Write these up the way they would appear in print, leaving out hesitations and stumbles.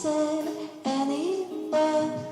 it anywhere.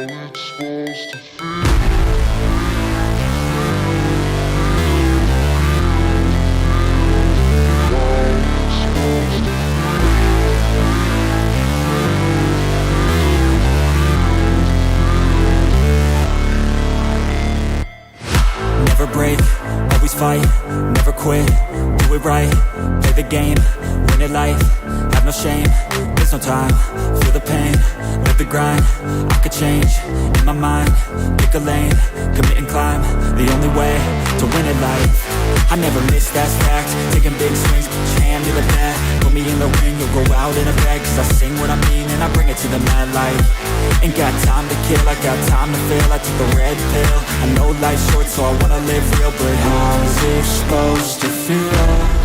Never break, always fight, never quit, do it right, play the game, win it life, have no shame, there's no time, feel the pain, live the grind, I could change, in my mind, pick a lane, commit and climb, the only way to win it life. I never miss, that's fact, taking big swings, put your hand to the bat, put me in the ring, you'll go out in a bag, cause I sing what I mean and I bring it to the mad light. Ain't got time to kill, I got time to feel, I took the red pill, I know life's short so I wanna live real, but how's it supposed to feel?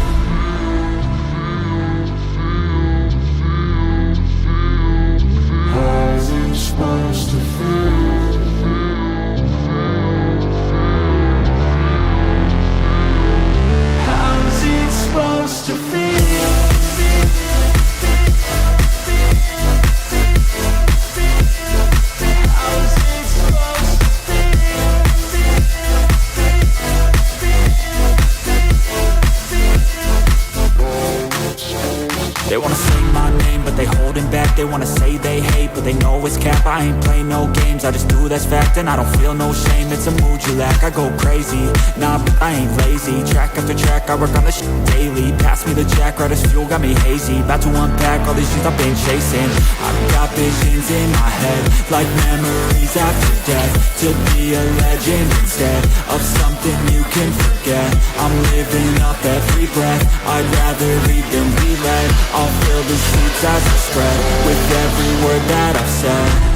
How's it supposed to feel? How's it supposed to feel? They wanna say my name, but they holding back. They wanna say they hate, but they know it's cap. I ain't play no games, I just do that's fact. And I don't feel no shame, it's a mood you lack. I go crazy, nah, but I ain't lazy. Track after track, I work on this shit daily. Pass me the jack, right as fuel, got me hazy. About to unpack all these things I've been chasing. I've got visions in my head, like memories after death. To be a legend instead of something you can forget. I'm living up every breath, I'd rather lead than be led. I'll fill the seats as I spread with every word that I've said.